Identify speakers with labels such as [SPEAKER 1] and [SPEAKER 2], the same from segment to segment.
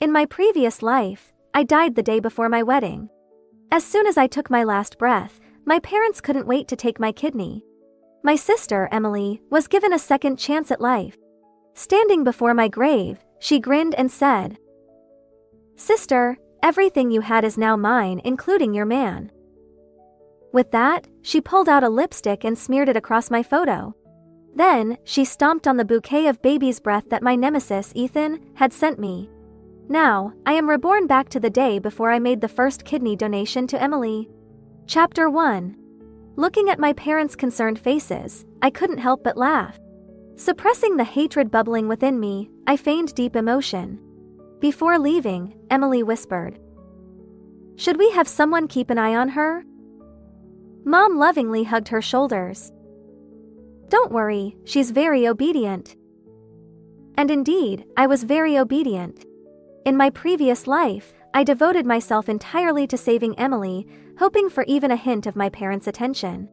[SPEAKER 1] In my previous life, I died the day before my wedding. As soon as I took my last breath, my parents couldn't wait to take my kidney. My sister, Emily, was given a second chance at life. Standing before my grave, she grinned and said, "Sister, everything you had is now mine, including your man." With that, she pulled out a lipstick and smeared it across my photo. Then, she stomped on the bouquet of baby's breath that my nemesis, Ethan, had sent me. Now, I am reborn back to the day before I made the first kidney donation to Emily. Chapter 1. Looking at my parents' concerned faces, I couldn't help but laugh. Suppressing the hatred bubbling within me, I feigned deep emotion. Before leaving, Emily whispered, "Should we have someone keep an eye on her?" Mom lovingly hugged her shoulders. "Don't worry, she's very obedient." And indeed, I was very obedient. In my previous life, I devoted myself entirely to saving Emily, hoping for even a hint of my parents' attention.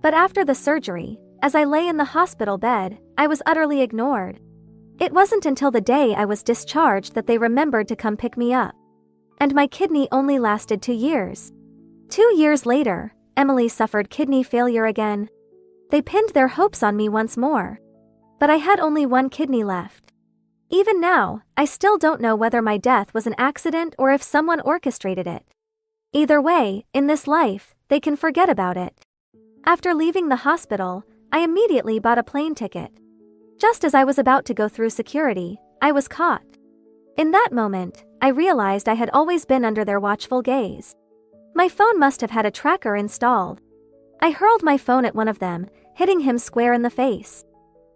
[SPEAKER 1] But after the surgery, as I lay in the hospital bed, I was utterly ignored. It wasn't until the day I was discharged that they remembered to come pick me up. And my kidney only lasted 2 years. 2 years later, Emily suffered kidney failure again. They pinned their hopes on me once more. But I had only 1 kidney left. Even now, I still don't know whether my death was an accident or if someone orchestrated it. Either way, in this life, they can forget about it. After leaving the hospital, I immediately bought a plane ticket. Just as I was about to go through security, I was caught. In that moment, I realized I had always been under their watchful gaze. My phone must have had a tracker installed. I hurled my phone at one of them, hitting him square in the face.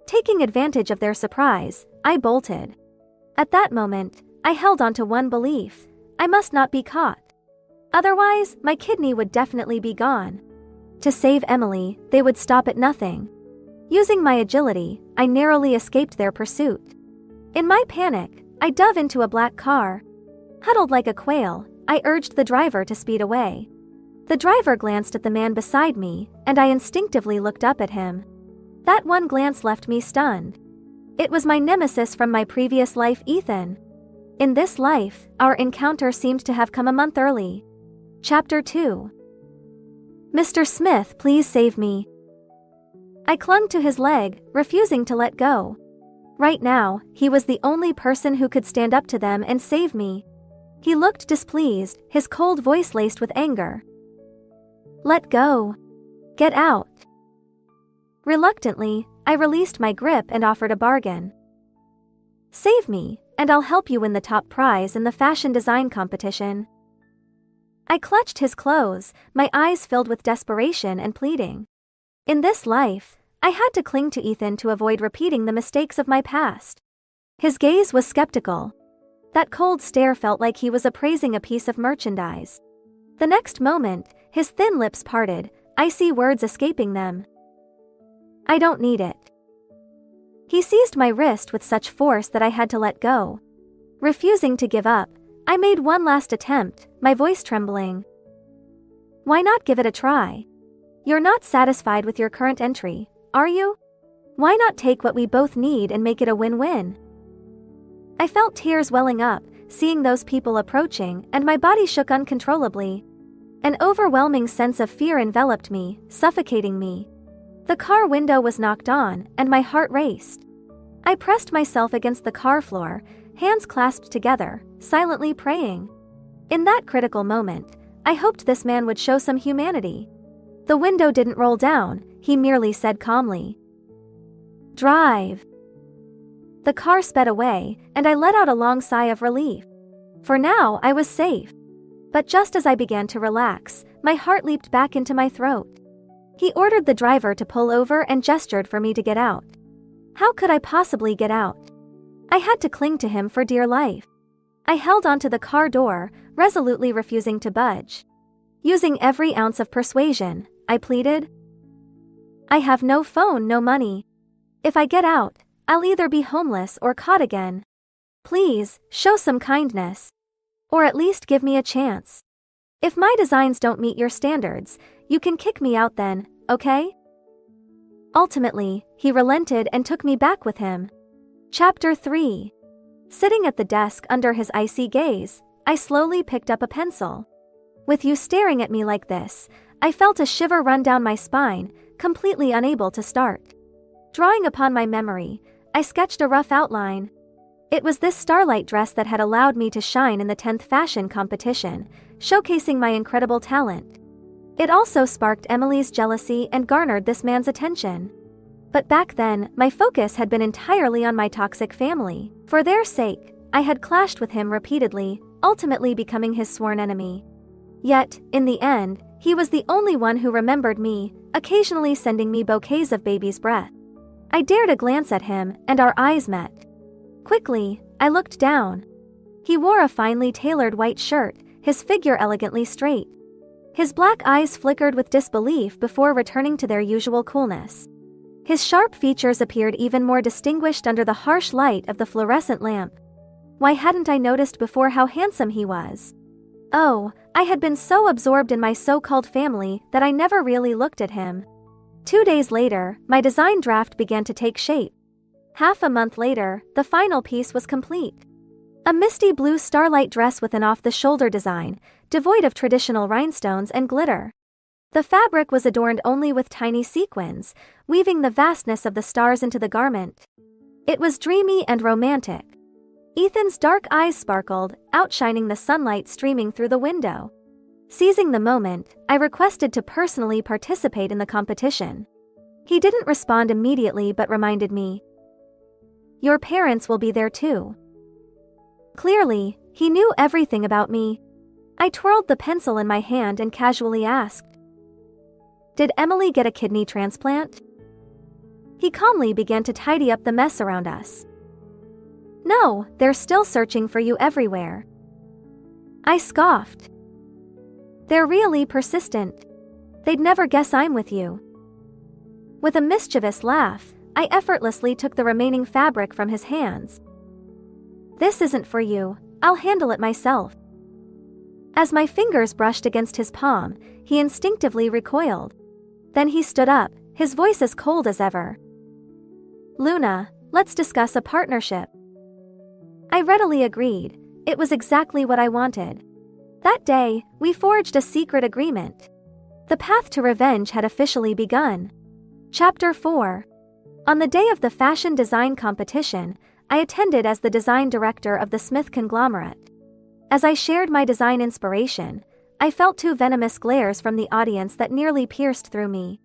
[SPEAKER 1] Taking advantage of their surprise, I bolted. At that moment, I held on to one belief: I must not be caught. Otherwise, my kidney would definitely be gone. To save Emily, they would stop at nothing. Using my agility, I narrowly escaped their pursuit. In my panic, I dove into a black car. Huddled like a quail, I urged the driver to speed away. The driver glanced at the man beside me, and I instinctively looked up at him. That one glance left me stunned. It was my nemesis from my previous life, Ethan. In this life, our encounter seemed to have come a month early. Chapter 2. "Mr. Smith, please save me." I clung to his leg, refusing to let go. Right now, he was the only person who could stand up to them and save me. He looked displeased, his cold voice laced with anger. "Let go. Get out." Reluctantly, I released my grip and offered a bargain. "Save me, and I'll help you win the top prize in the fashion design competition." I clutched his clothes, my eyes filled with desperation and pleading. In this life, I had to cling to Ethan to avoid repeating the mistakes of my past. His gaze was skeptical. That cold stare felt like he was appraising a piece of merchandise. The next moment, his thin lips parted, icy words escaping them. "I don't need it." He seized my wrist with such force that I had to let go. Refusing to give up, I made one last attempt, my voice trembling. "Why not give it a try? You're not satisfied with your current entry, are you? Why not take what we both need and make it a win-win?" I felt tears welling up, seeing those people approaching, and my body shook uncontrollably. An overwhelming sense of fear enveloped me, suffocating me. The car window was knocked on, and my heart raced. I pressed myself against the car floor, hands clasped together, silently praying. In that critical moment, I hoped this man would show some humanity. The window didn't roll down, he merely said calmly, "Drive." The car sped away, and I let out a long sigh of relief. For now, I was safe. But just as I began to relax, my heart leaped back into my throat. He ordered the driver to pull over and gestured for me to get out. How could I possibly get out? I had to cling to him for dear life. I held onto the car door, resolutely refusing to budge. Using every ounce of persuasion, I pleaded, "I have no phone, no money. If I get out, I'll either be homeless or caught again. Please, show some kindness. Or at least give me a chance. If my designs don't meet your standards, you can kick me out then, okay?" Ultimately, he relented and took me back with him. Chapter 3. Sitting at the desk under his icy gaze, I slowly picked up a pencil. With you staring at me like this, I felt a shiver run down my spine, completely unable to start. Drawing upon my memory, I sketched a rough outline. It was this starlight dress that had allowed me to shine in the 10th fashion competition, showcasing my incredible talent. It also sparked Emily's jealousy and garnered this man's attention. But back then, my focus had been entirely on my toxic family. For their sake, I had clashed with him repeatedly, ultimately becoming his sworn enemy. Yet, in the end, he was the only one who remembered me, occasionally sending me bouquets of baby's breath. I dared a glance at him, and our eyes met. Quickly, I looked down. He wore a finely tailored white shirt, his figure elegantly straight. His black eyes flickered with disbelief before returning to their usual coolness. His sharp features appeared even more distinguished under the harsh light of the fluorescent lamp. Why hadn't I noticed before how handsome he was? Oh, I had been so absorbed in my so-called family that I never really looked at him. 2 days later, my design draft began to take shape. Half a month later, the final piece was complete. A misty blue starlight dress with an off-the-shoulder design, devoid of traditional rhinestones and glitter. The fabric was adorned only with tiny sequins, weaving the vastness of the stars into the garment. It was dreamy and romantic. Ethan's dark eyes sparkled, outshining the sunlight streaming through the window. Seizing the moment, I requested to personally participate in the competition. He didn't respond immediately but reminded me, "Your parents will be there too." Clearly, he knew everything about me. I twirled the pencil in my hand and casually asked, "Did Emily get a kidney transplant?" He calmly began to tidy up the mess around us. "No, they're still searching for you everywhere." I scoffed. "They're really persistent. They'd never guess I'm with you." With a mischievous laugh, I effortlessly took the remaining fabric from his hands. "This isn't for you, I'll handle it myself." As my fingers brushed against his palm, he instinctively recoiled. Then he stood up, his voice as cold as ever. "Luna, let's discuss a partnership." I readily agreed. It was exactly what I wanted. That day, we forged a secret agreement. The path to revenge had officially begun. Chapter 4. On the day of the fashion design competition, I attended as the design director of the Smith conglomerate. As I shared my design inspiration, I felt 2 venomous glares from the audience that nearly pierced through me.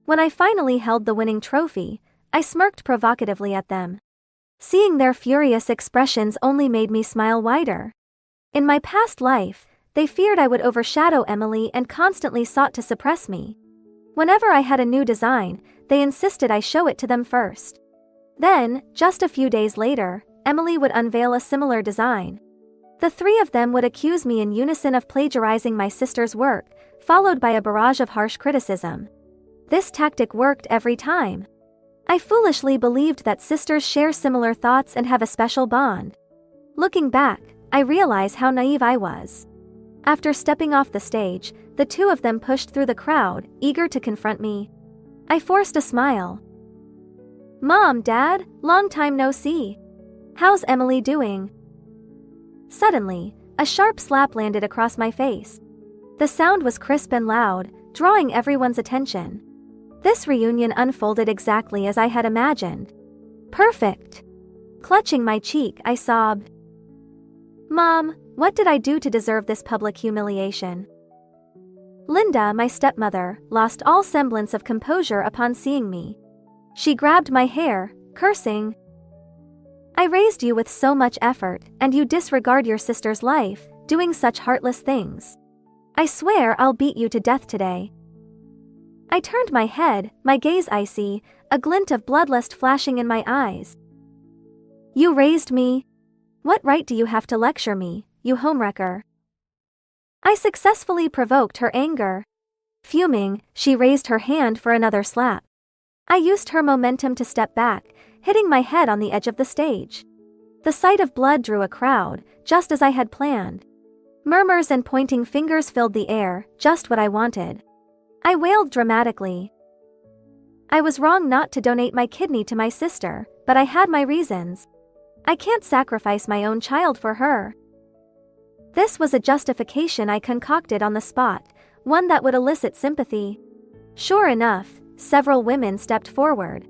[SPEAKER 1] When I finally held the winning trophy, I smirked provocatively at them. Seeing their furious expressions only made me smile wider. In my past life, they feared I would overshadow Emily and constantly sought to suppress me. Whenever I had a new design, they insisted I show it to them first. Then, just a few days later, Emily would unveil a similar design. The 3 of them would accuse me in unison of plagiarizing my sister's work, followed by a barrage of harsh criticism. This tactic worked every time. I foolishly believed that sisters share similar thoughts and have a special bond. Looking back, I realize how naive I was. After stepping off the stage, the 2 of them pushed through the crowd, eager to confront me. I forced a smile. "Mom, Dad, long time no see. How's Emily doing?" Suddenly, a sharp slap landed across my face. The sound was crisp and loud, drawing everyone's attention. This reunion unfolded exactly as I had imagined. Perfect. Clutching my cheek, I sobbed. "Mom, what did I do to deserve this public humiliation?" Linda, my stepmother, lost all semblance of composure upon seeing me. She grabbed my hair, cursing, "I raised you with so much effort, and you disregard your sister's life, doing such heartless things. I swear I'll beat you to death today." I turned my head, my gaze icy, a glint of bloodlust flashing in my eyes. "You raised me? What right do you have to lecture me, you homewrecker?" I successfully provoked her anger. Fuming, she raised her hand for another slap. I used her momentum to step back, hitting my head on the edge of the stage. The sight of blood drew a crowd, just as I had planned. Murmurs and pointing fingers filled the air, just what I wanted. I wailed dramatically. I was wrong not to donate my kidney to my sister, but I had my reasons. I can't sacrifice my own child for her. This was a justification I concocted on the spot, one that would elicit sympathy. Sure enough, several women stepped forward.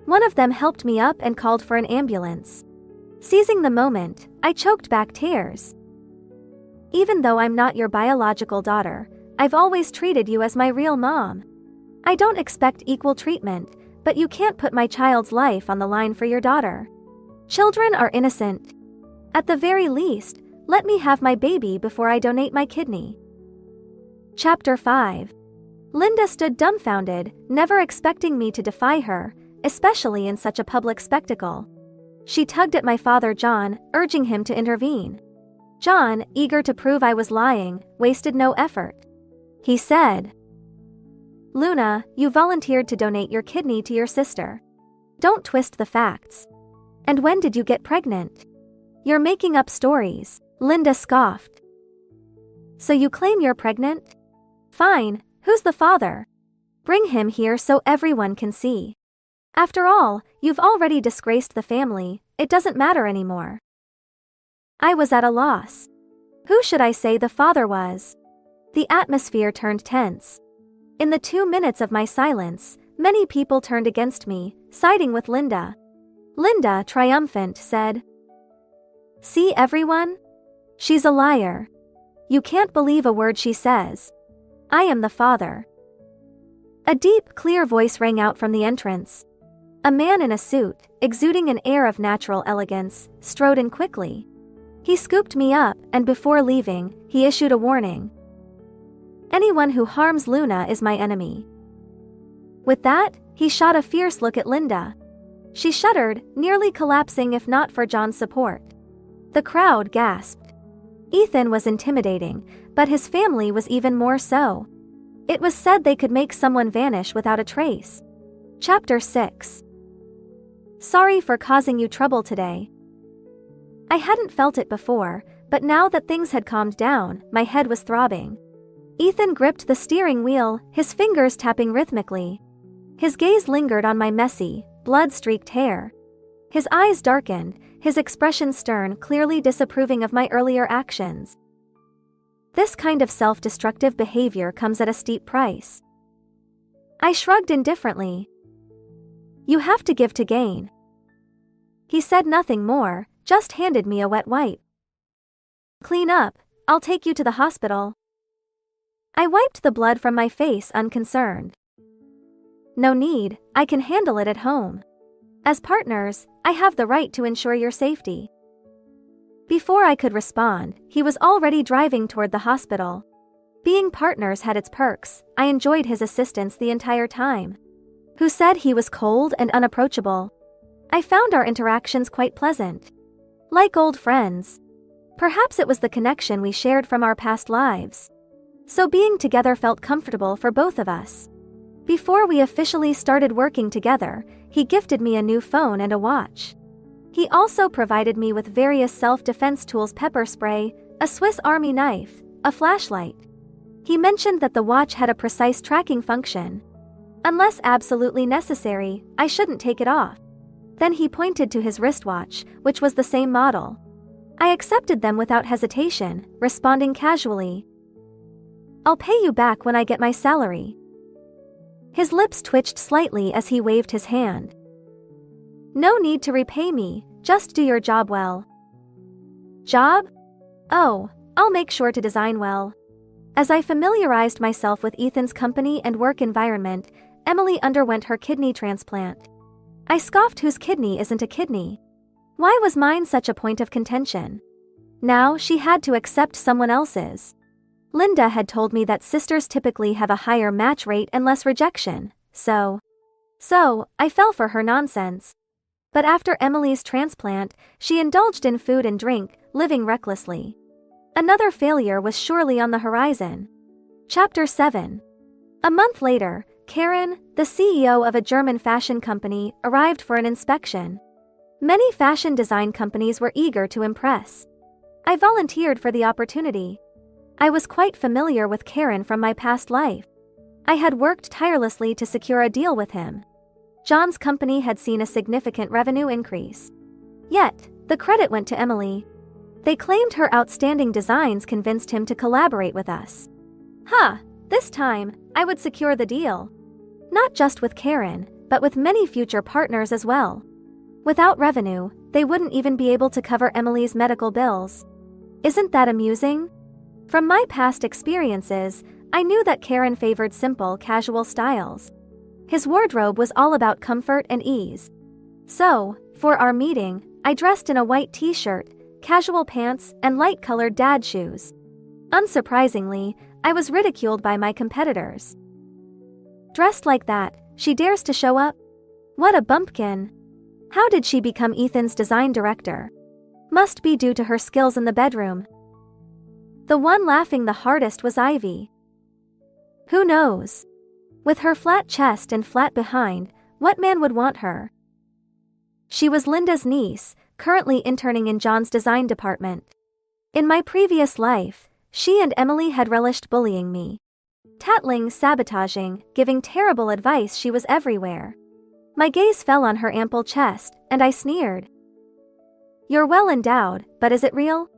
[SPEAKER 1] One of them helped me up and called for an ambulance. Seizing the moment, I choked back tears. Even though I'm not your biological daughter, I've always treated you as my real mom. I don't expect equal treatment, but you can't put my child's life on the line for your daughter. Children are innocent. At the very least, let me have my baby before I donate my kidney. Chapter 5. Linda stood dumbfounded, never expecting me to defy her, especially in such a public spectacle. She tugged at my father John, urging him to intervene. John, eager to prove I was lying, wasted no effort. He said, "Luna, you volunteered to donate your kidney to your sister. Don't twist the facts. And when did you get pregnant? You're making up stories," Linda scoffed. "So you claim you're pregnant? Fine, who's the father? Bring him here so everyone can see. After all, you've already disgraced the family, it doesn't matter anymore." I was at a loss. Who should I say the father was? The atmosphere turned tense. In the 2 minutes of my silence, many people turned against me, siding with Linda. Linda, triumphant, said, "See everyone? She's a liar. You can't believe a word she says. I am the father." A deep, clear voice rang out from the entrance. A man in a suit, exuding an air of natural elegance, strode in quickly. He scooped me up, and before leaving, he issued a warning. "Anyone who harms Luna is my enemy." With that, he shot a fierce look at Linda. She shuddered, nearly collapsing if not for John's support. The crowd gasped. Ethan was intimidating, but his family was even more so. It was said they could make someone vanish without a trace. Chapter 6. Sorry for causing you trouble today. I hadn't felt it before, but now that things had calmed down, my head was throbbing. Ethan gripped the steering wheel, his fingers tapping rhythmically. His gaze lingered on my messy, blood-streaked hair. His eyes darkened, his expression stern, clearly disapproving of my earlier actions. This kind of self-destructive behavior comes at a steep price. I shrugged indifferently. "You have to give to gain." He said nothing more, just handed me a wet wipe. "Clean up, I'll take you to the hospital." I wiped the blood from my face unconcerned. "No need, I can handle it at home. As partners, I have the right to ensure your safety." Before I could respond, he was already driving toward the hospital. Being partners had its perks. I enjoyed his assistance the entire time. Who said he was cold and unapproachable? I found our interactions quite pleasant. Like old friends. Perhaps it was the connection we shared from our past lives. So being together felt comfortable for both of us. Before we officially started working together, he gifted me a new phone and a watch. He also provided me with various self-defense tools: pepper spray, a Swiss Army knife, a flashlight. He mentioned that the watch had a precise tracking function. Unless absolutely necessary, I shouldn't take it off. Then he pointed to his wristwatch, which was the same model. I accepted them without hesitation, responding casually, "I'll pay you back when I get my salary." His lips twitched slightly as he waved his hand. "No need to repay me, just do your job well." "Job? Oh, I'll make sure to design well." As I familiarized myself with Ethan's company and work environment, Emily underwent her kidney transplant. I scoffed, whose kidney isn't a kidney? Why was mine such a point of contention? Now she had to accept someone else's. Linda had told me that sisters typically have a higher match rate and less rejection, so I fell for her nonsense. But after Emily's transplant, she indulged in food and drink, living recklessly. Another failure was surely on the horizon. Chapter 7. A month later, Karen, the CEO of a German fashion company, arrived for an inspection. Many fashion design companies were eager to impress. I volunteered for the opportunity. I was quite familiar with Karen from my past life. I had worked tirelessly to secure a deal with him. John's company had seen a significant revenue increase. Yet, the credit went to Emily. They claimed her outstanding designs convinced him to collaborate with us. This time, I would secure the deal. Not just with Karen, but with many future partners as well. Without revenue, they wouldn't even be able to cover Emily's medical bills. Isn't that amusing? From my past experiences, I knew that Karen favored simple, casual styles. His wardrobe was all about comfort and ease. So, for our meeting, I dressed in a white t-shirt, casual pants, and light-colored dad shoes. Unsurprisingly, I was ridiculed by my competitors. Dressed like that, she dares to show up? What a bumpkin! How did she become Ethan's design director? Must be due to her skills in the bedroom. The one laughing the hardest was Ivy. Who knows? With her flat chest and flat behind, what man would want her? She was Linda's niece, currently interning in John's design department. In my previous life, she and Emily had relished bullying me. Tattling, sabotaging, giving terrible advice. She was everywhere. My gaze fell on her ample chest, and I sneered. You're well endowed, but is it real?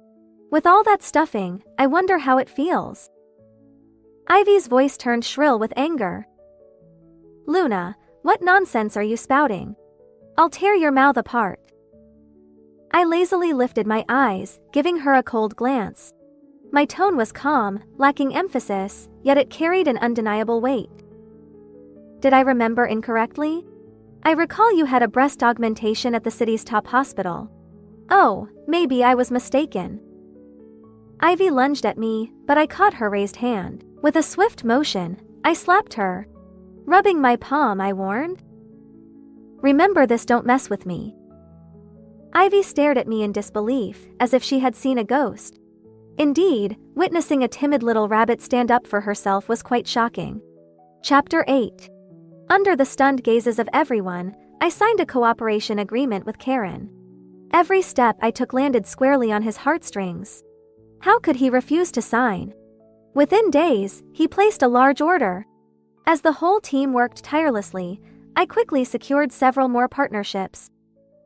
[SPEAKER 1] With all that stuffing, I wonder how it feels. Ivy's voice turned shrill with anger. Luna, what nonsense are you spouting? I'll tear your mouth apart. I lazily lifted my eyes, giving her a cold glance. My tone was calm, lacking emphasis, yet it carried an undeniable weight. Did I remember incorrectly? I recall you had a breast augmentation at the city's top hospital. Oh, maybe I was mistaken. Ivy lunged at me, but I caught her raised hand. With a swift motion, I slapped her. Rubbing my palm, I warned. Remember this, don't mess with me. Ivy stared at me in disbelief, as if she had seen a ghost. Indeed, witnessing a timid little rabbit stand up for herself was quite shocking. Chapter 8. Under the stunned gazes of everyone, I signed a cooperation agreement with Karen. Every step I took landed squarely on his heartstrings. How could he refuse to sign? Within days, he placed a large order. As the whole team worked tirelessly, I quickly secured several more partnerships.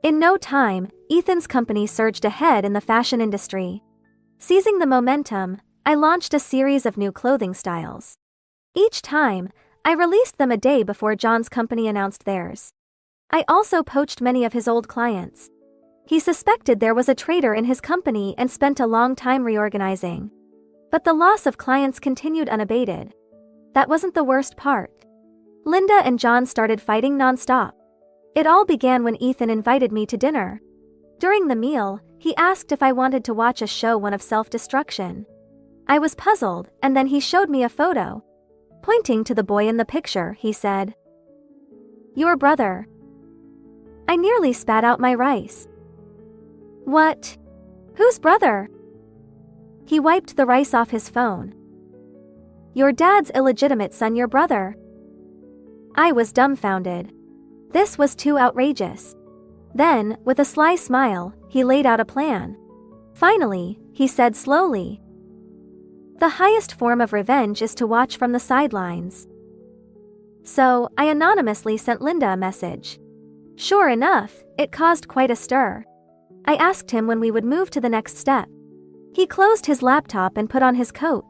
[SPEAKER 1] In no time, Ethan's company surged ahead in the fashion industry. Seizing the momentum, I launched a series of new clothing styles. Each time, I released them a day before John's company announced theirs. I also poached many of his old clients. He suspected there was a traitor in his company and spent a long time reorganizing. But the loss of clients continued unabated. That wasn't the worst part. Linda and John started fighting nonstop. It all began when Ethan invited me to dinner. During the meal, he asked if I wanted to watch a show, one of self-destruction. I was puzzled, and then he showed me a photo. Pointing to the boy in the picture, he said, "Your brother." I nearly spat out my rice. What? Whose brother? He wiped the rice off his phone. Your dad's illegitimate son, your brother. I was dumbfounded. This was too outrageous. Then, with a sly smile, he laid out a plan. Finally, he said slowly, "The highest form of revenge is to watch from the sidelines." So, I anonymously sent Linda a message. Sure enough, it caused quite a stir. I asked him when we would move to the next step. He closed his laptop and put on his coat.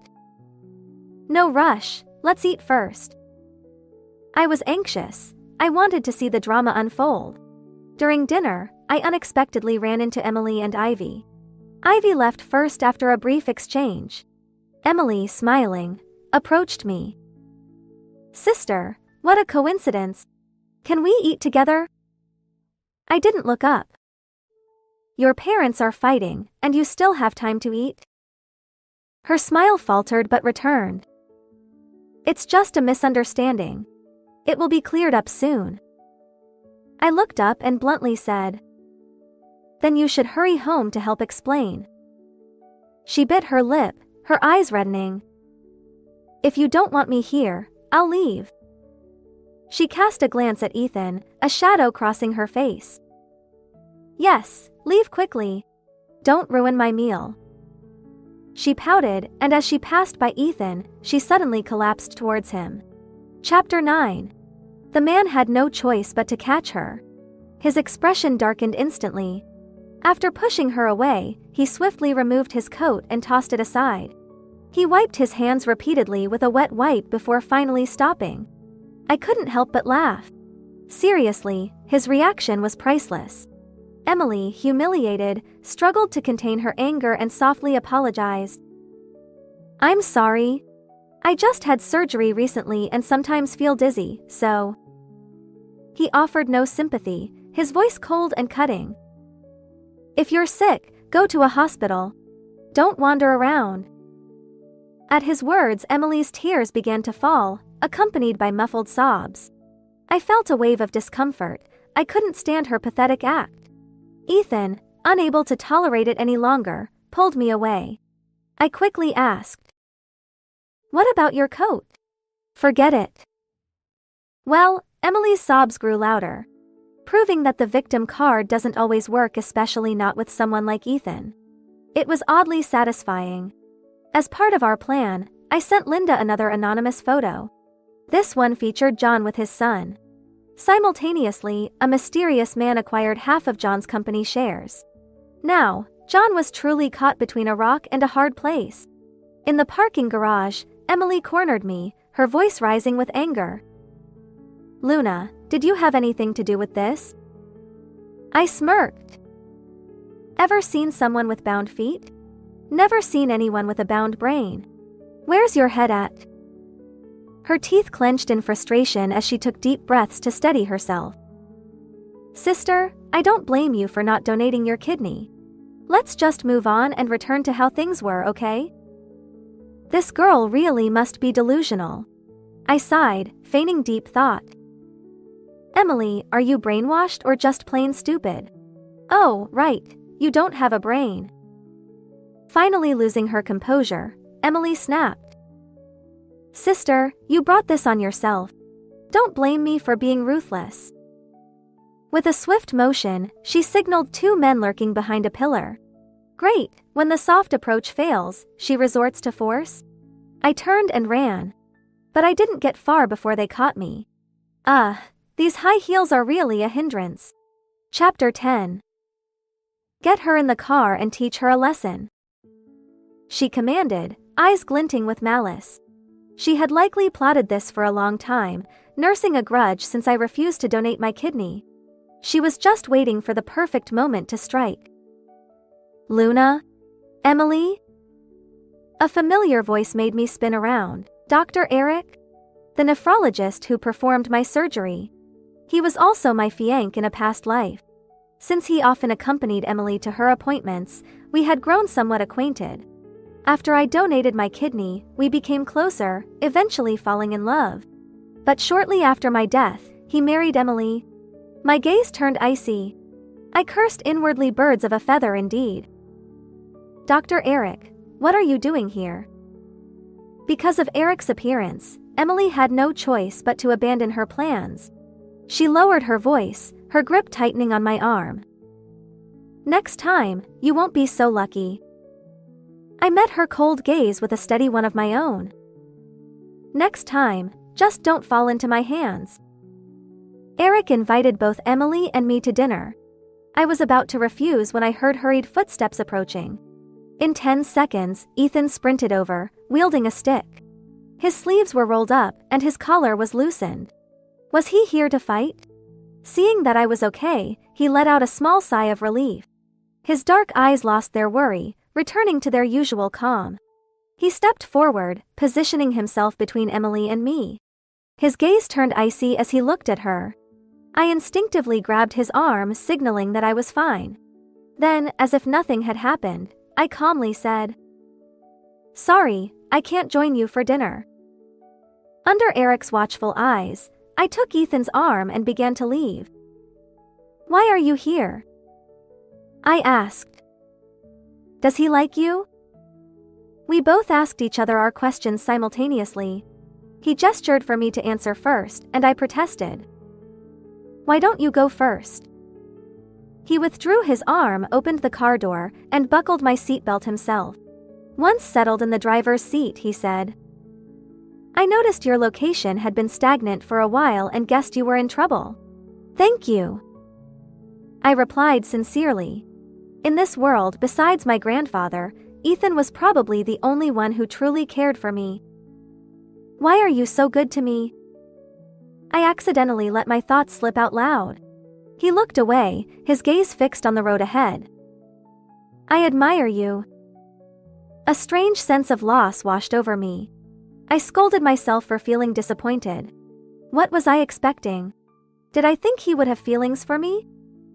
[SPEAKER 1] No rush, let's eat first. I was anxious. I wanted to see the drama unfold. During dinner, I unexpectedly ran into Emily and Ivy. Ivy left first after a brief exchange. Emily, smiling, approached me. Sister, what a coincidence. Can we eat together? I didn't look up. Your parents are fighting, and you still have time to eat? Her smile faltered but returned. It's just a misunderstanding. It will be cleared up soon. I looked up and bluntly said, Then you should hurry home to help explain. She bit her lip, her eyes reddening. If you don't want me here, I'll leave. She cast a glance at Ethan, a shadow crossing her face. Yes, leave quickly. Don't ruin my meal. She pouted, and as she passed by Ethan, she suddenly collapsed towards him. Chapter 9. The man had no choice but to catch her. His expression darkened instantly. After pushing her away, he swiftly removed his coat and tossed it aside. He wiped his hands repeatedly with a wet wipe before finally stopping. I couldn't help but laugh. Seriously, his reaction was priceless. Emily, humiliated, struggled to contain her anger and softly apologized. "I'm sorry. I just had surgery recently and sometimes feel dizzy, so..." He offered no sympathy, his voice cold and cutting. "If you're sick, go to a hospital. Don't wander around." At his words, Emily's tears began to fall, accompanied by muffled sobs. I felt a wave of discomfort. I couldn't stand her pathetic act. Ethan, unable to tolerate it any longer, pulled me away. I quickly asked, "What about your coat?" "Forget it." Well, Emily's sobs grew louder, proving that the victim card doesn't always work, especially not with someone like Ethan. It was oddly satisfying. As part of our plan, I sent Linda another anonymous photo. This one featured John with his son. Simultaneously, a mysterious man acquired half of John's company shares. Now, John was truly caught between a rock and a hard place. In the parking garage, Emily cornered me, her voice rising with anger. "Luna, did you have anything to do with this?" I smirked. Ever seen someone with bound feet? Never seen anyone with a bound brain. Where's your head at? Her teeth clenched in frustration as she took deep breaths to steady herself. "Sister, I don't blame you for not donating your kidney. Let's just move on and return to how things were, okay?" This girl really must be delusional. I sighed, feigning deep thought. "Emily, are you brainwashed or just plain stupid?" "Oh, right, you don't have a brain." Finally losing her composure, Emily snapped. "Sister, you brought this on yourself. Don't blame me for being ruthless." With a swift motion, she signaled two men lurking behind a pillar. Great, when the soft approach fails, she resorts to force? I turned and ran. But I didn't get far before they caught me. These high heels are really a hindrance. Chapter 10. Get her in the car and teach her a lesson, she commanded, eyes glinting with malice. She had likely plotted this for a long time, nursing a grudge since I refused to donate my kidney. She was just waiting for the perfect moment to strike. "Luna? Emily?" A familiar voice made me spin around. Dr. Eric? The nephrologist who performed my surgery. He was also my fiancé in a past life. Since he often accompanied Emily to her appointments, we had grown somewhat acquainted. After I donated my kidney, we became closer, eventually falling in love. But shortly after my death, he married Emily. My gaze turned icy. I cursed inwardly, birds of a feather indeed. "Dr. Eric, what are you doing here?" Because of Eric's appearance, Emily had no choice but to abandon her plans. She lowered her voice, her grip tightening on my arm. "Next time, you won't be so lucky." I met her cold gaze with a steady one of my own. "Next time, just don't fall into my hands." Eric invited both Emily and me to dinner. I was about to refuse when I heard hurried footsteps approaching. In 10 seconds, Ethan sprinted over, wielding a stick. His sleeves were rolled up, and his collar was loosened. Was he here to fight? Seeing that I was okay, he let out a small sigh of relief. His dark eyes lost their worry, returning to their usual calm. He stepped forward, positioning himself between Emily and me. His gaze turned icy as he looked at her. I instinctively grabbed his arm, signaling that I was fine. Then, as if nothing had happened, I calmly said, "Sorry, I can't join you for dinner." Under Eric's watchful eyes, I took Ethan's arm and began to leave. "Why are you here?" I asked. "Does he like you?" We both asked each other our questions simultaneously. He gestured for me to answer first, and I protested. "Why don't you go first?" He withdrew his arm, opened the car door, and buckled my seatbelt himself. Once settled in the driver's seat, he said, "I noticed your location had been stagnant for a while and guessed you were in trouble." "Thank you," I replied sincerely. In this world, besides my grandfather, Ethan was probably the only one who truly cared for me. Why are you so good to me? I accidentally let my thoughts slip out loud. He looked away, his gaze fixed on the road ahead. I admire you. A strange sense of loss washed over me. I scolded myself for feeling disappointed. What was I expecting? Did I think he would have feelings for me?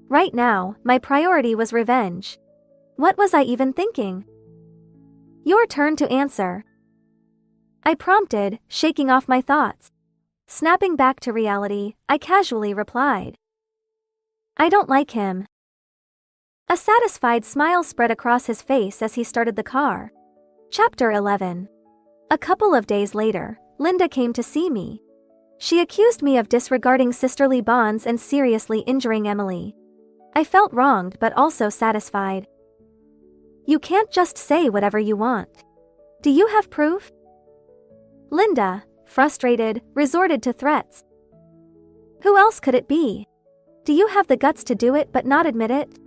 [SPEAKER 1] Right now, my priority was revenge. What was I even thinking? Your turn to answer. I prompted, shaking off my thoughts. Snapping back to reality, I casually replied. I don't like him. A satisfied smile spread across his face as he started the car. Chapter 11. A couple of days later, Linda came to see me. She accused me of disregarding sisterly bonds and seriously injuring Emily. I felt wronged but also satisfied. You can't just say whatever you want. Do you have proof? Linda, frustrated, resorted to threats. Who else could it be? Do you have the guts to do it but not admit it?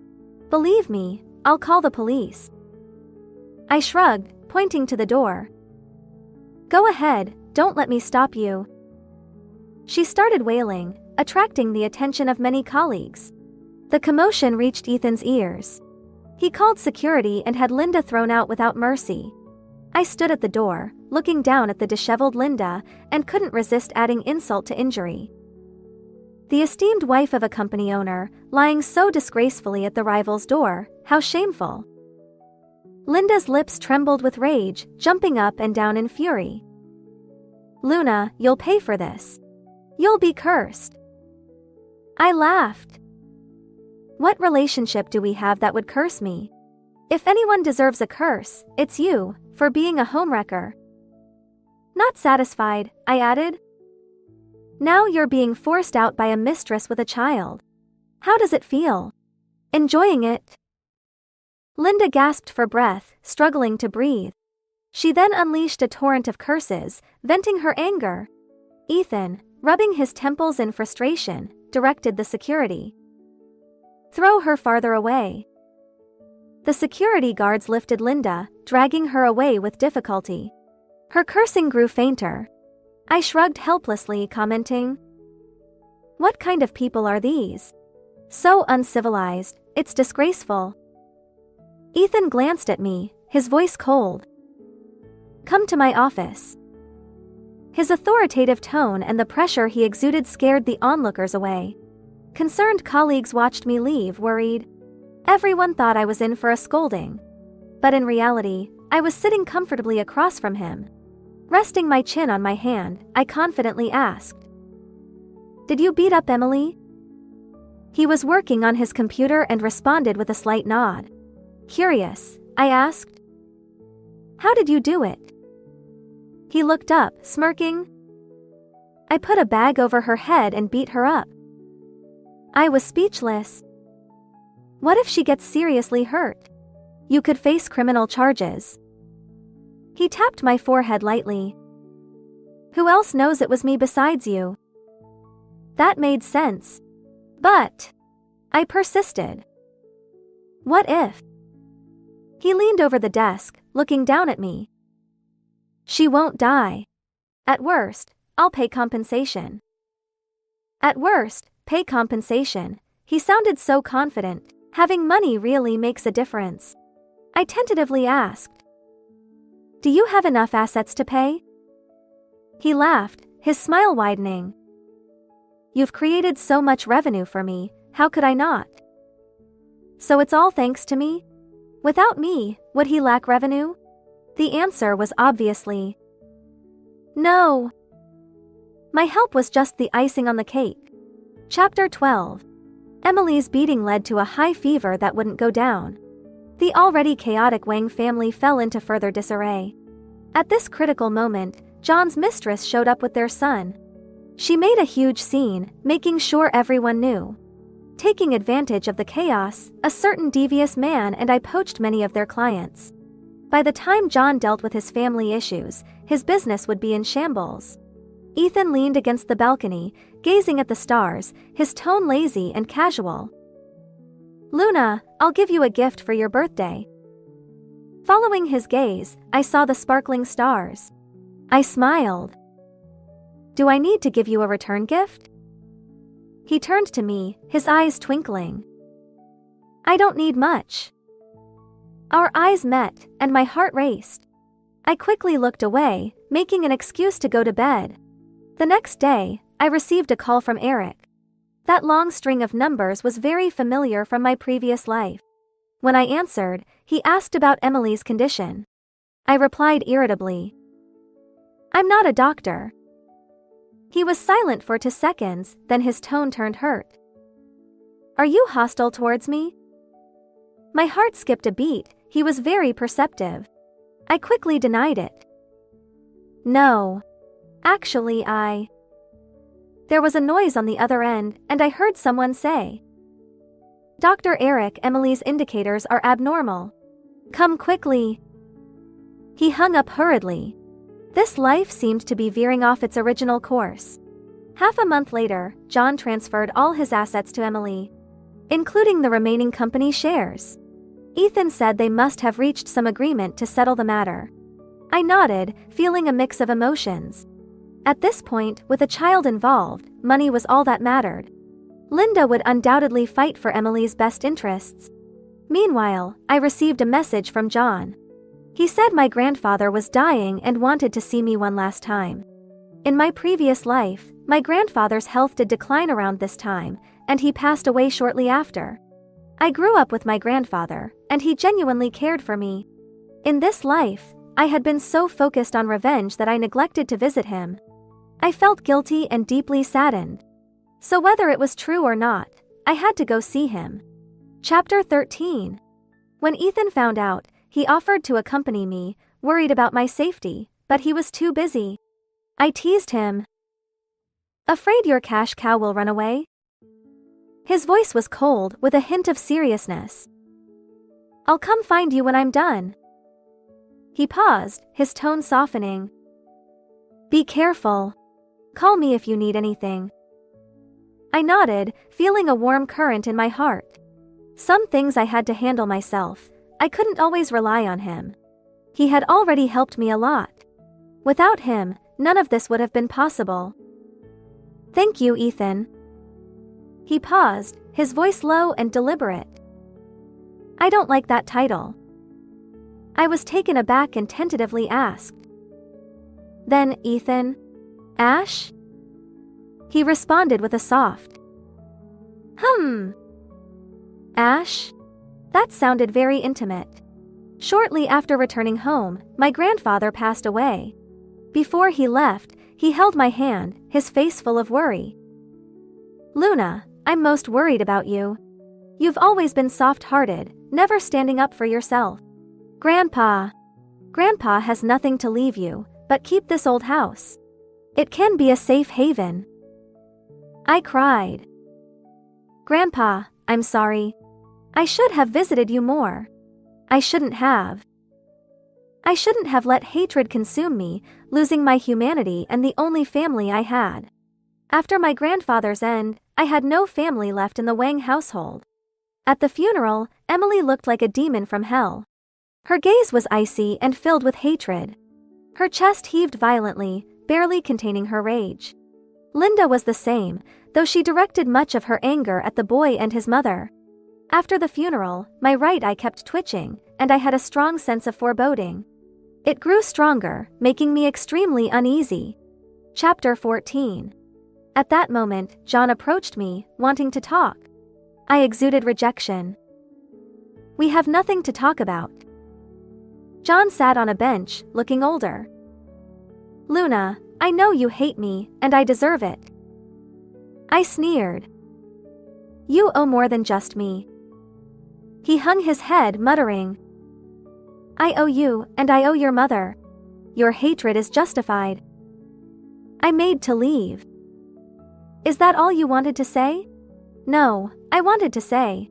[SPEAKER 1] Believe me, I'll call the police. I shrugged, pointing to the door. Go ahead, don't let me stop you. She started wailing, attracting the attention of many colleagues. The commotion reached Ethan's ears. He called security and had Linda thrown out without mercy. I stood at the door, looking down at the disheveled Linda, and couldn't resist adding insult to injury. The esteemed wife of a company owner, lying so disgracefully at the rival's door, how shameful. Linda's lips trembled with rage, jumping up and down in fury. Luna, you'll pay for this. You'll be cursed. I laughed. What relationship do we have that would curse me? If anyone deserves a curse, it's you, for being a homewrecker. Not satisfied, I added. Now you're being forced out by a mistress with a child. How does it feel? Enjoying it? Linda gasped for breath, struggling to breathe. She then unleashed a torrent of curses, venting her anger. Ethan, rubbing his temples in frustration, directed the security. Throw her farther away. The security guards lifted Linda, dragging her away with difficulty. Her cursing grew fainter. I shrugged helplessly, commenting, What kind of people are these? So uncivilized, it's disgraceful. Ethan glanced at me, his voice cold. Come to my office. His authoritative tone and the pressure he exuded scared the onlookers away. Concerned colleagues watched me leave, worried. Everyone thought I was in for a scolding. But in reality, I was sitting comfortably across from him. Resting my chin on my hand, I confidently asked, Did you beat up Emily? He was working on his computer and responded with a slight nod. Curious, I asked. How did you do it? He looked up, smirking. I put a bag over her head and beat her up. I was speechless. What if she gets seriously hurt? You could face criminal charges. He tapped my forehead lightly. Who else knows it was me besides you? That made sense. But I persisted. What if? He leaned over the desk, looking down at me. She won't die. At worst, I'll pay compensation. At worst, pay compensation. He sounded so confident. Having money really makes a difference. I tentatively asked, Do you have enough assets to pay? He laughed, his smile widening. You've created so much revenue for me, how could I not? So it's all thanks to me? Without me, would he lack revenue? The answer was obviously no. My help was just the icing on the cake. Chapter 12. Emily's beating led to a high fever that wouldn't go down. The already chaotic Wang family fell into further disarray. At this critical moment, John's mistress showed up with their son. She made a huge scene, making sure everyone knew. Taking advantage of the chaos, a certain devious man and I poached many of their clients. By the time John dealt with his family issues, his business would be in shambles. Ethan leaned against the balcony, gazing at the stars, his tone lazy and casual. Luna, I'll give you a gift for your birthday. Following his gaze, I saw the sparkling stars. I smiled. Do I need to give you a return gift? He turned to me, his eyes twinkling. I don't need much. Our eyes met, and my heart raced. I quickly looked away, making an excuse to go to bed. The next day, I received a call from Eric. That long string of numbers was very familiar from my previous life. When I answered, he asked about Emily's condition. I replied irritably, I'm not a doctor. He was silent for 2 seconds, then his tone turned hurt. Are you hostile towards me? My heart skipped a beat. He was very perceptive. I quickly denied it. No. Actually, There was a noise on the other end, and I heard someone say, Dr. Eric, Emily's indicators are abnormal. Come quickly. He hung up hurriedly. This life seemed to be veering off its original course. Half a month later, John transferred all his assets to Emily, including the remaining company shares. Ethan said they must have reached some agreement to settle the matter. I nodded, feeling a mix of emotions. At this point, with a child involved, money was all that mattered. Linda would undoubtedly fight for Emily's best interests. Meanwhile, I received a message from John. He said my grandfather was dying and wanted to see me one last time. In my previous life, my grandfather's health did decline around this time, and he passed away shortly after. I grew up with my grandfather, and he genuinely cared for me. In this life, I had been so focused on revenge that I neglected to visit him. I felt guilty and deeply saddened. So whether it was true or not, I had to go see him. Chapter 13. When Ethan found out, he offered to accompany me, worried about my safety, but he was too busy. I teased him. Afraid your cash cow will run away? His voice was cold, with a hint of seriousness. I'll come find you when I'm done. He paused, his tone softening. Be careful. Call me if you need anything. I nodded, feeling a warm current in my heart. Some things I had to handle myself. I couldn't always rely on him. He had already helped me a lot. Without him, none of this would have been possible. Thank you, Ethan. He paused, his voice low and deliberate. I don't like that title. I was taken aback and tentatively asked. Then, Ethan? Ash? He responded with a soft, Ash? That sounded very intimate. Shortly after returning home, my grandfather passed away. Before he left, he held my hand, his face full of worry. Luna, I'm most worried about you. You've always been soft-hearted, never standing up for yourself. Grandpa has nothing to leave you, but keep this old house. It can be a safe haven. I cried. Grandpa, I'm sorry. I should have visited you more. I shouldn't have. I shouldn't have let hatred consume me, losing my humanity and the only family I had. After my grandfather's end, I had no family left in the Wang household. At the funeral, Emily looked like a demon from hell. Her gaze was icy and filled with hatred. Her chest heaved violently, barely containing her rage. Linda was the same, though she directed much of her anger at the boy and his mother. After the funeral, my right eye kept twitching, and I had a strong sense of foreboding. It grew stronger, making me extremely uneasy. Chapter 14. At that moment, John approached me, wanting to talk. I exuded rejection. We have nothing to talk about. John sat on a bench, looking older. Luna, I know you hate me, and I deserve it. I sneered. You owe more than just me. He hung his head, muttering. I owe you, and I owe your mother. Your hatred is justified. I made to leave. Is that all you wanted to say? No, I wanted to say.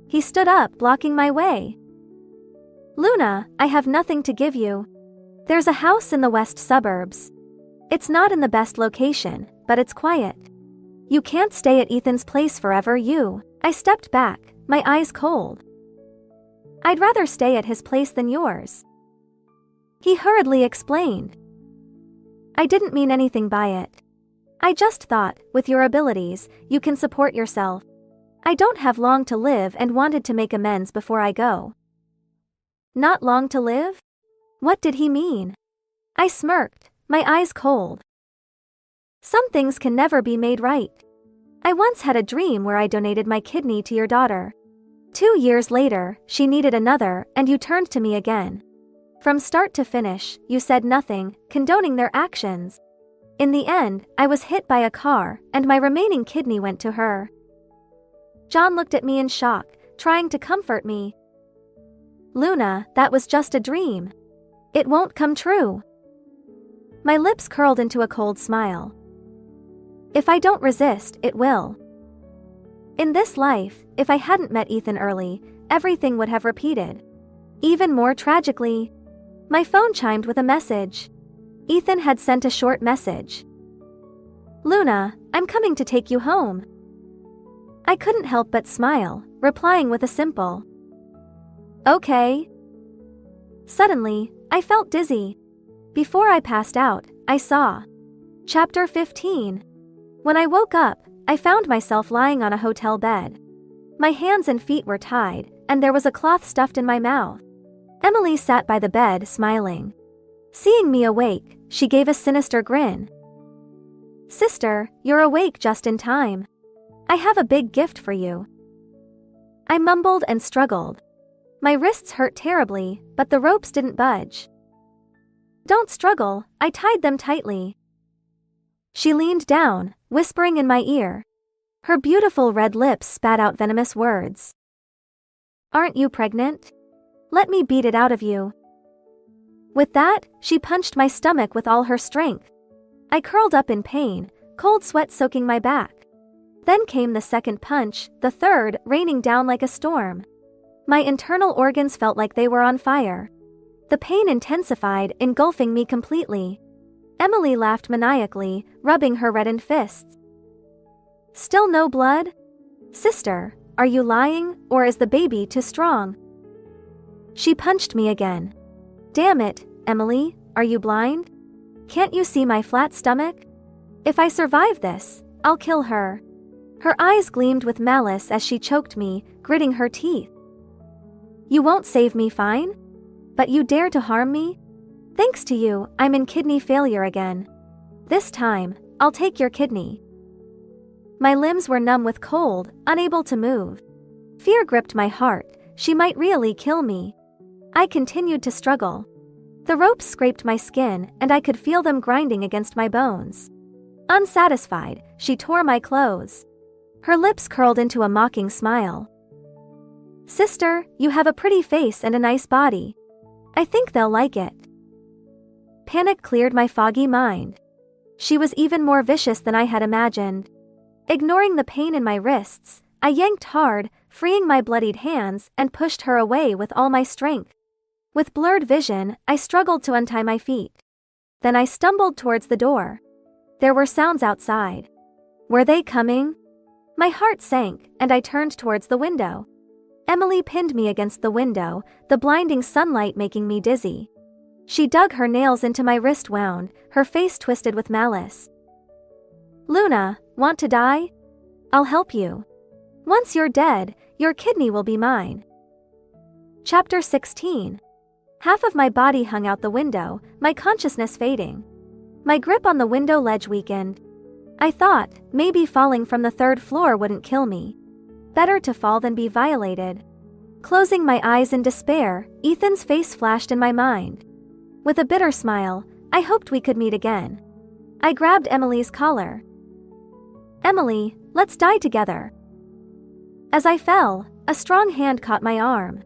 [SPEAKER 1] He stood up, blocking my way. Luna, I have nothing to give you. There's a house in the west suburbs. It's not in the best location, but it's quiet. You can't stay at Ethan's place forever, I stepped back, my eyes cold. I'd rather stay at his place than yours. He hurriedly explained. I didn't mean anything by it. I just thought, with your abilities, you can support yourself. I don't have long to live and wanted to make amends before I go. Not long to live? What did he mean? I smirked, my eyes cold. Some things can never be made right. I once had a dream where I donated my kidney to your daughter. 2 years later, she needed another, and you turned to me again. From start to finish, you said nothing, condoning their actions. In the end, I was hit by a car, and my remaining kidney went to her. John looked at me in shock, trying to comfort me. Luna, that was just a dream. It won't come true. My lips curled into a cold smile. If I don't resist, it will. In this life, if I hadn't met Ethan early, everything would have repeated. Even more tragically, my phone chimed with a message. Ethan had sent a short message. Luna, I'm coming to take you home. I couldn't help but smile, replying with a simple, okay. Suddenly, I felt dizzy. Before I passed out, I saw. Chapter 15. When I woke up, I found myself lying on a hotel bed. My hands and feet were tied, and there was a cloth stuffed in my mouth. Emily sat by the bed, smiling. Seeing me awake, she gave a sinister grin. Sister, you're awake just in time. I have a big gift for you. I mumbled and struggled. My wrists hurt terribly, but the ropes didn't budge. Don't struggle, I tied them tightly. She leaned down, whispering in my ear. Her beautiful red lips spat out venomous words. Aren't you pregnant? Let me beat it out of you. With that, she punched my stomach with all her strength. I curled up in pain, cold sweat soaking my back. Then came the second punch, the third, raining down like a storm. My internal organs felt like they were on fire. The pain intensified, engulfing me completely. Emily laughed maniacally, rubbing her reddened fists. Still no blood? Sister, are you lying, or is the baby too strong? She punched me again. Damn it, Emily, are you blind? Can't you see my flat stomach? If I survive this, I'll kill her. Her eyes gleamed with malice as she choked me, gritting her teeth. You won't save me, fine? But you dare to harm me? Thanks to you, I'm in kidney failure again. This time, I'll take your kidney. My limbs were numb with cold, unable to move. Fear gripped my heart, she might really kill me. I continued to struggle. The ropes scraped my skin, and I could feel them grinding against my bones. Unsatisfied, she tore my clothes. Her lips curled into a mocking smile. Sister, you have a pretty face and a nice body. I think they'll like it. Panic cleared my foggy mind. She was even more vicious than I had imagined. Ignoring the pain in my wrists, I yanked hard, freeing my bloodied hands, and pushed her away with all my strength. With blurred vision, I struggled to untie my feet. Then I stumbled towards the door. There were sounds outside. Were they coming? My heart sank, and I turned towards the window. Emily pinned me against the window, the blinding sunlight making me dizzy. She dug her nails into my wrist wound, her face twisted with malice. Luna, want to die? I'll help you. Once you're dead, your kidney will be mine. Chapter 16. Half of my body hung out the window, my consciousness fading. My grip on the window ledge weakened. I thought, maybe falling from the 3rd floor wouldn't kill me. Better to fall than be violated. Closing my eyes in despair, Ethan's face flashed in my mind. With a bitter smile, I hoped we could meet again. I grabbed Emily's collar. Emily, let's die together. As I fell, a strong hand caught my arm.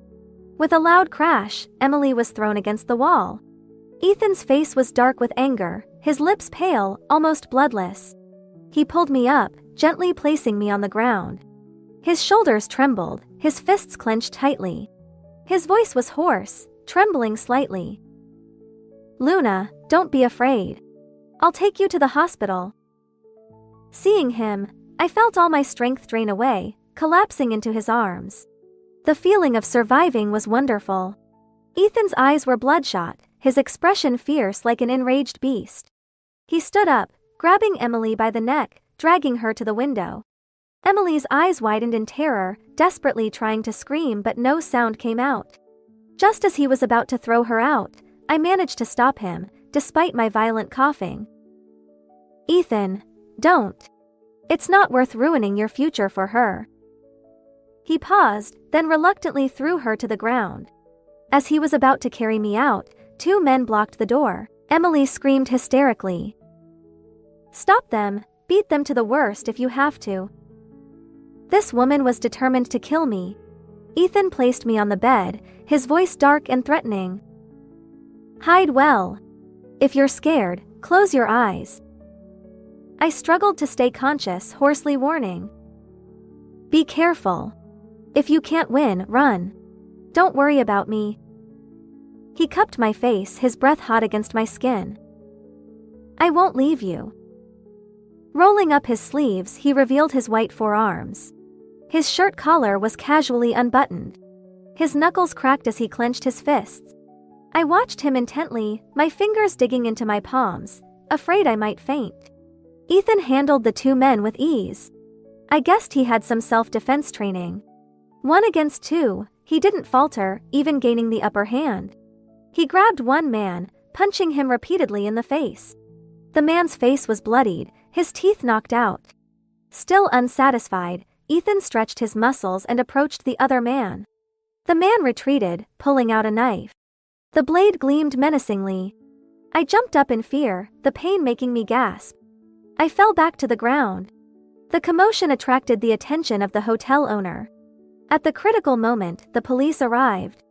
[SPEAKER 1] With a loud crash, Emily was thrown against the wall. Ethan's face was dark with anger, his lips pale, almost bloodless. He pulled me up, gently placing me on the ground. His shoulders trembled, his fists clenched tightly. His voice was hoarse, trembling slightly. Luna, don't be afraid. I'll take you to the hospital. Seeing him, I felt all my strength drain away, collapsing into his arms. The feeling of surviving was wonderful. Ethan's eyes were bloodshot, his expression fierce like an enraged beast. He stood up, grabbing Emily by the neck, dragging her to the window. Emily's eyes widened in terror, desperately trying to scream, but no sound came out. Just as he was about to throw her out, I managed to stop him, despite my violent coughing. "Ethan, don't. It's not worth ruining your future for her." He paused, then reluctantly threw her to the ground. As he was about to carry me out, two men blocked the door. Emily screamed hysterically. "Stop them, beat them to the worst if you have to." This woman was determined to kill me. Ethan placed me on the bed, his voice dark and threatening. "Hide well. If you're scared, close your eyes." I struggled to stay conscious, hoarsely warning. "Be careful. If you can't win, run. Don't worry about me." He cupped my face, his breath hot against my skin. "I won't leave you." Rolling up his sleeves, he revealed his white forearms. His shirt collar was casually unbuttoned. His knuckles cracked as he clenched his fists. I watched him intently, my fingers digging into my palms, afraid I might faint. Ethan handled the two men with ease. I guessed he had some self-defense training. 1 against 2, he didn't falter, even gaining the upper hand. He grabbed one man, punching him repeatedly in the face. The man's face was bloodied, his teeth knocked out. Still unsatisfied, Ethan stretched his muscles and approached the other man. The man retreated, pulling out a knife. The blade gleamed menacingly. I jumped up in fear, the pain making me gasp. I fell back to the ground. The commotion attracted the attention of the hotel owner. At the critical moment, the police arrived.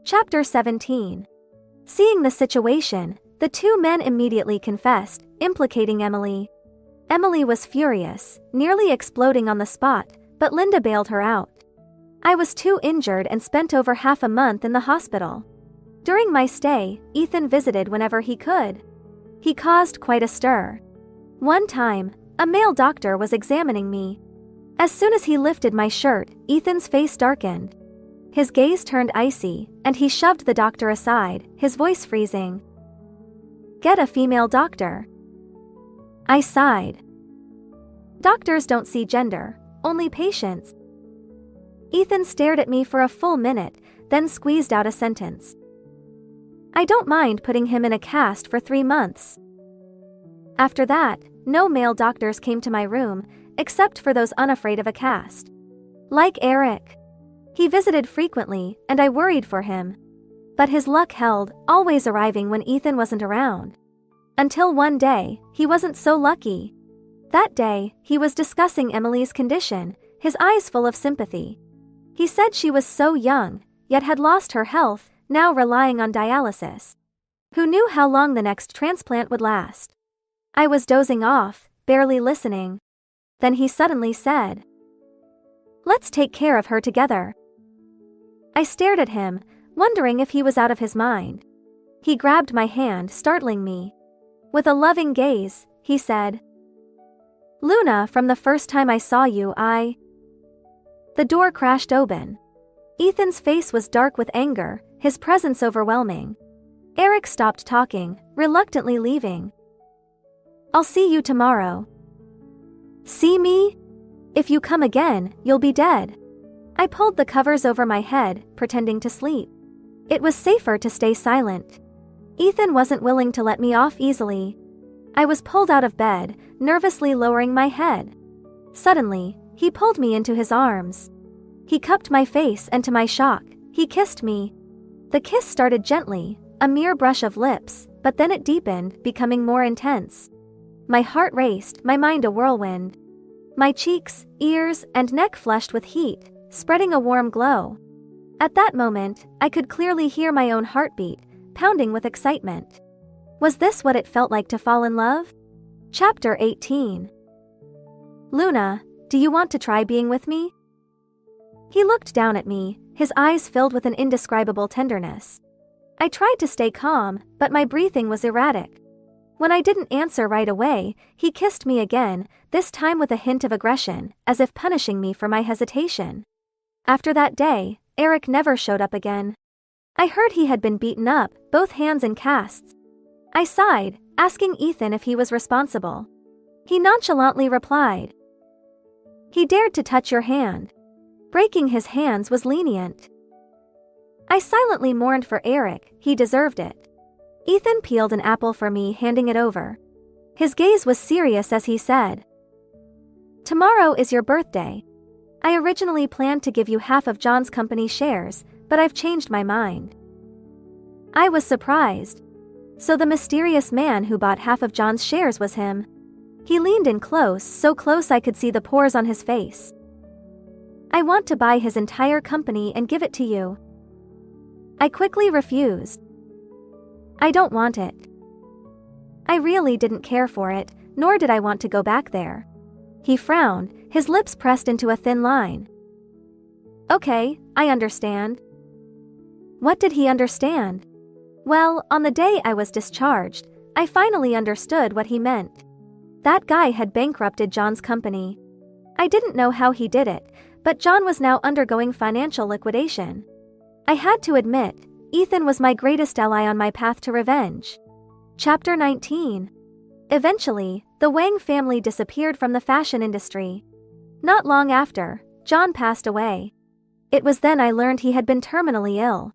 [SPEAKER 1] Chapter 17. Seeing the situation, the two men immediately confessed, implicating Emily. Emily was furious, nearly exploding on the spot, but Linda bailed her out. I was too injured and spent over half a month in the hospital. During my stay, Ethan visited whenever he could. He caused quite a stir. One time, a male doctor was examining me. As soon as he lifted my shirt, Ethan's face darkened. His gaze turned icy, and he shoved the doctor aside, his voice freezing. "Get a female doctor." I sighed. Doctors don't see gender, only patients. Ethan stared at me for a full minute, then squeezed out a sentence. "I don't mind putting him in a cast for 3 months." After that, no male doctors came to my room, except for those unafraid of a cast. Like Eric. He visited frequently, and I worried for him. But his luck held, always arriving when Ethan wasn't around. Until one day, he wasn't so lucky. That day, he was discussing Emily's condition, his eyes full of sympathy. He said she was so young, yet had lost her health, now relying on dialysis. Who knew how long the next transplant would last? I was dozing off, barely listening. Then he suddenly said, "Let's take care of her together." I stared at him, wondering if he was out of his mind. He grabbed my hand, startling me. With a loving gaze, he said, "Luna, from the first time I saw you, The door crashed open. Ethan's face was dark with anger, his presence overwhelming. Eric stopped talking, reluctantly leaving. "I'll see you tomorrow." "See me? If you come again, you'll be dead." I pulled the covers over my head, pretending to sleep. It was safer to stay silent. Ethan wasn't willing to let me off easily. I was pulled out of bed, nervously lowering my head. Suddenly, he pulled me into his arms. He cupped my face, and to my shock, he kissed me. The kiss started gently, a mere brush of lips, but then it deepened, becoming more intense. My heart raced, my mind a whirlwind. My cheeks, ears, and neck flushed with heat, spreading a warm glow. At that moment, I could clearly hear my own heartbeat, pounding with excitement. Was this what it felt like to fall in love? Chapter 18. "Luna, do you want to try being with me?" He looked down at me, his eyes filled with an indescribable tenderness. I tried to stay calm, but my breathing was erratic. When I didn't answer right away, he kissed me again, this time with a hint of aggression, as if punishing me for my hesitation. After that day, Eric never showed up again. I heard he had been beaten up, both hands in casts. I sighed, asking Ethan if he was responsible. He nonchalantly replied, "He dared to touch your hand. Breaking his hands was lenient." I silently mourned for Eric, he deserved it. Ethan peeled an apple for me, handing it over. His gaze was serious as he said, "Tomorrow is your birthday. I originally planned to give you half of John's company shares, but I've changed my mind." I was surprised. So the mysterious man who bought half of John's shares was him. He leaned in close, so close I could see the pores on his face. "I want to buy his entire company and give it to you." I quickly refused. "I don't want it." I really didn't care for it, nor did I want to go back there. He frowned, his lips pressed into a thin line. "Okay, I understand." What did he understand? Well, on the day I was discharged, I finally understood what he meant. That guy had bankrupted John's company. I didn't know how he did it, but John was now undergoing financial liquidation. I had to admit, Ethan was my greatest ally on my path to revenge. Chapter 19. Eventually, the Wang family disappeared from the fashion industry. Not long after, John passed away. It was then I learned he had been terminally ill.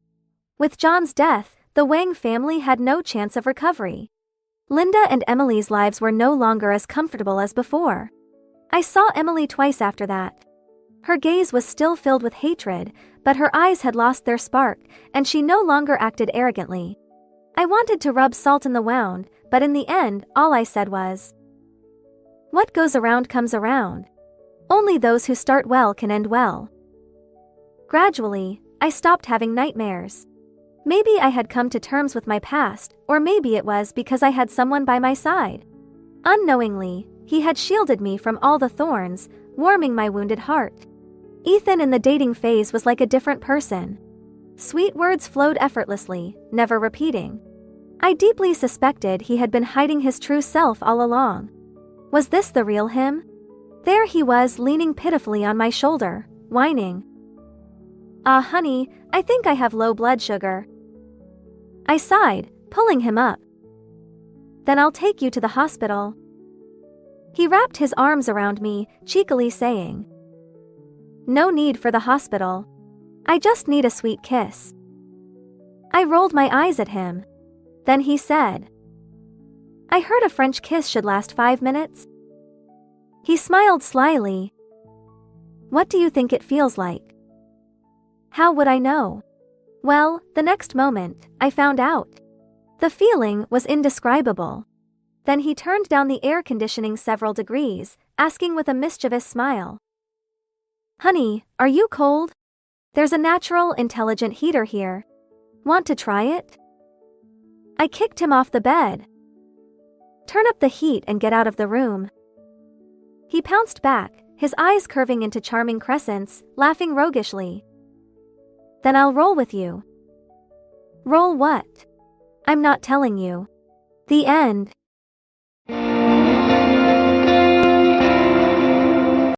[SPEAKER 1] With John's death, the Wang family had no chance of recovery. Linda and Emily's lives were no longer as comfortable as before. I saw Emily twice after that. Her gaze was still filled with hatred, but her eyes had lost their spark, and she no longer acted arrogantly. I wanted to rub salt in the wound, but in the end, all I said was, "What goes around comes around. Only those who start well can end well." Gradually, I stopped having nightmares. Maybe I had come to terms with my past, or maybe it was because I had someone by my side. Unknowingly, he had shielded me from all the thorns, warming my wounded heart. Ethan in the dating phase was like a different person. Sweet words flowed effortlessly, never repeating. I deeply suspected he had been hiding his true self all along. Was this the real him? There he was, leaning pitifully on my shoulder, whining, "Ah, honey, I think I have low blood sugar." I sighed, pulling him up. "Then I'll take you to the hospital." He wrapped his arms around me, cheekily saying, "No need for the hospital. I just need a sweet kiss." I rolled my eyes at him. Then he said, "I heard a French kiss should last 5 minutes." He smiled slyly. "What do you think it feels like?" How would I know? Well, the next moment, I found out. The feeling was indescribable. Then he turned down the air conditioning several degrees, asking with a mischievous smile, "Honey, are you cold? There's a natural, intelligent heater here. Want to try it?" I kicked him off the bed. "Turn up the heat and get out of the room." He pounced back, his eyes curving into charming crescents, laughing roguishly. "Then I'll roll with you." "Roll what?" "I'm not telling you." The end.